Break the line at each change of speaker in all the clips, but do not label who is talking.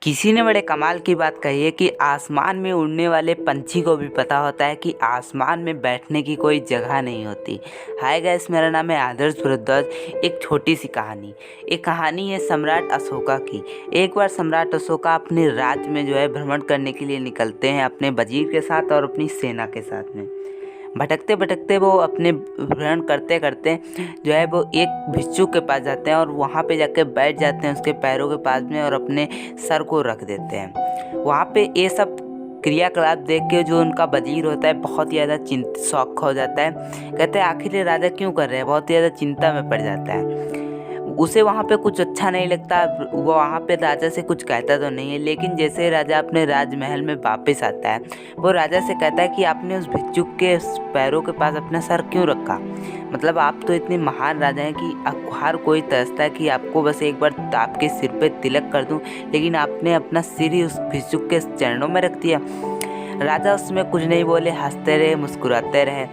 किसी ने बड़े कमाल की बात कही है कि आसमान में उड़ने वाले पंछी को भी पता होता है कि आसमान में बैठने की कोई जगह नहीं होती। हाय गाइस, मेरा नाम है आदर्श भारद्वाज। एक छोटी सी कहानी, एक कहानी है सम्राट अशोका की। एक बार सम्राट अशोका अपने राज्य में भ्रमण करने के लिए निकलते हैं अपने वजीर के साथ और अपनी सेना के साथ में। भटकते भटकते वो अपने भ्रमण करते करते वो एक भिक्षुक के पास जाते हैं और वहाँ पे जाके बैठ जाते हैं उसके पैरों के पास में और अपने सर को रख देते हैं। वहाँ पे ये सब क्रियाकलाप देख के जो उनका वजीर होता है बहुत ही ज़्यादा शौक हो जाता है। कहते हैं आखिर ये राजा क्यों कर रहे हैं, बहुत ही ज़्यादा चिंता में पड़ जाता है। उसे वहाँ पे कुछ अच्छा नहीं लगता, वो वहाँ पे राजा से कुछ कहता तो नहीं है, लेकिन जैसे राजा अपने राजमहल में वापस आता है वो राजा से कहता है कि आपने उस भिक्षुक के पैरों के पास अपना सर क्यों रखा। मतलब आप तो इतने महान राजा हैं कि हर कोई तरसता है कि आपको बस एक बार आपके सिर पे तिलक कर दूं, लेकिन आपने अपना सिर ही उस भिक्षुक के चरणों में रख दिया। राजा उसमें कुछ नहीं बोले, हंसते रहे, मुस्कुराते रहे।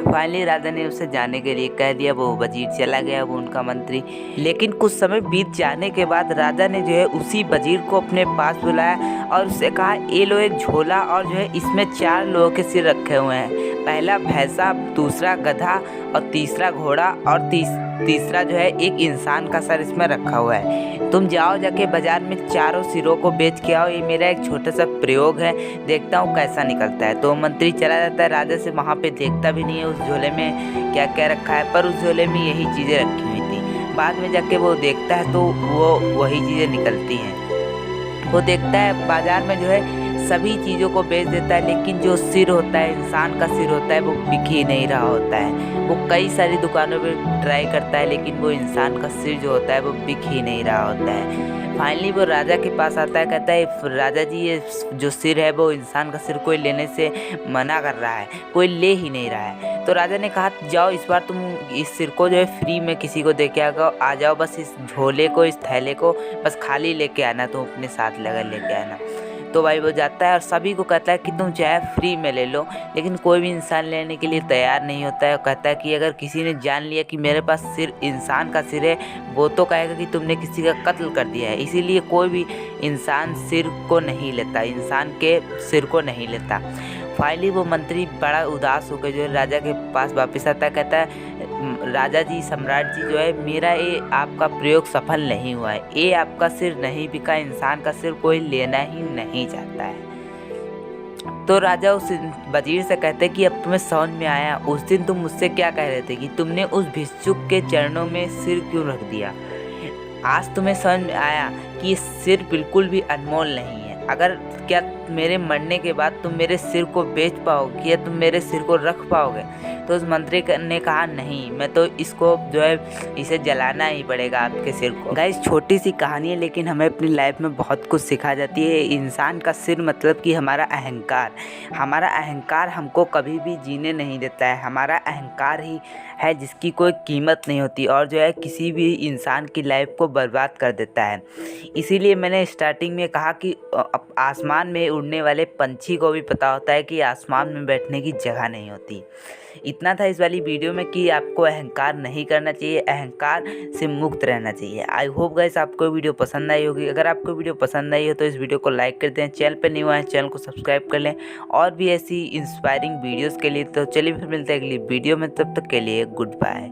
फाइनली राजा ने उसे जाने के लिए कह दिया। वो वजीर चला गया, वो उनका मंत्री। लेकिन कुछ समय बीत जाने के बाद राजा ने उसी वजीर को अपने पास बुलाया और उससे कहा, ये लो एक झोला और इसमें 4 लोगों के सिर रखे हुए हैं। पहला भैंसा, दूसरा गधा और तीसरा घोड़ा और तीसरा एक इंसान का सर इसमें रखा हुआ है। तुम जाओ जाके बाजार में 4 सिरों को बेच के आओ। ये मेरा एक छोटा सा प्रयोग है, देखता हूँ कैसा निकलता है। तो मंत्री चला जाता है, राजा से वहाँ पे देखता भी नहीं है उस झोले में क्या क्या रखा है, पर उस झोले में यही चीज़ें रखी हुई थी। बाद में जाके वो देखता है तो वो वही चीज़ें निकलती हैं। वो देखता है बाजार में सभी चीज़ों को बेच देता है, लेकिन जो सिर होता है, इंसान का सिर होता है, वो बिक ही नहीं रहा होता है। वो कई सारी दुकानों पे ट्राई करता है, लेकिन वो इंसान का सिर जो होता है वो बिक ही नहीं रहा होता है। फाइनली वो राजा के पास आता है, कहता है राजा जी, ये जो सिर है वो इंसान का सिर कोई लेने से मना कर रहा है, कोई ले ही नहीं रहा है। तो राजा ने कहा, जाओ इस बार तुम इस सिर को फ्री में किसी को दे के आ जाओ। बस इस झोले को, इस थैले को बस खाली लेके आना, तुम अपने साथ लेके आना। तो भाई वो जाता है और सभी को कहता है कि तुम चाहे फ्री में ले लो, लेकिन कोई भी इंसान लेने के लिए तैयार नहीं होता है। कहता है कि अगर किसी ने जान लिया कि मेरे पास सिर इंसान का सिर है, वो तो कहेगा कि तुमने किसी का कत्ल कर दिया है। इसीलिए कोई भी इंसान सिर को नहीं लेता, इंसान के सिर को नहीं लेता। फाइनली वो मंत्री बड़ा उदास होकर राजा के पास वापस आता है। कहता है, राजा जी, सम्राट जी, मेरा ये आपका प्रयोग सफल नहीं हुआ है। ये आपका सिर नहीं बिका, इंसान का सिर कोई लेना ही नहीं चाहता है। तो राजा उस वजीर से कहते कि अब तुम्हें समझ में आया, उस दिन तुम मुझसे क्या कह रहे थे कि तुमने उस भिक्षुक के चरणों में सिर क्यों रख दिया। आज तुम्हें समझ में आया कि ये सिर बिल्कुल भी अनमोल नहीं है। अगर क्या मेरे मरने के बाद तुम मेरे सिर को बेच पाओगे या तुम मेरे सिर को रख पाओगे। तो उस मंत्री ने कहा, नहीं, मैं तो इसको इसे जलाना ही पड़ेगा, आपके सिर को। गाइस, छोटी सी कहानी है, लेकिन हमें अपनी लाइफ में बहुत कुछ सिखा जाती है। इंसान का सिर मतलब कि हमारा अहंकार हमको कभी भी जीने नहीं देता है। हमारा अहंकार ही है जिसकी कोई कीमत नहीं होती और किसी भी इंसान की लाइफ को बर्बाद कर देता है। इसीलिए मैंने स्टार्टिंग में कहा कि आसमान में उड़ने वाले पंछी को भी पता होता है कि आसमान में बैठने की जगह नहीं होती। इतना था इस वाली वीडियो में कि आपको अहंकार नहीं करना चाहिए, अहंकार से मुक्त रहना चाहिए। आई होप गाइस आपको वीडियो पसंद आई होगी। अगर आपको वीडियो पसंद आई हो तो इस वीडियो को लाइक कर दें, चैनल पर नहीं हुआ है चैनल को सब्सक्राइब कर लें और भी ऐसी इंस्पायरिंग वीडियोज़ के लिए। तो चलिए फिर मिलते हैं अगली वीडियो में, तब तक के लिए गुड बाय।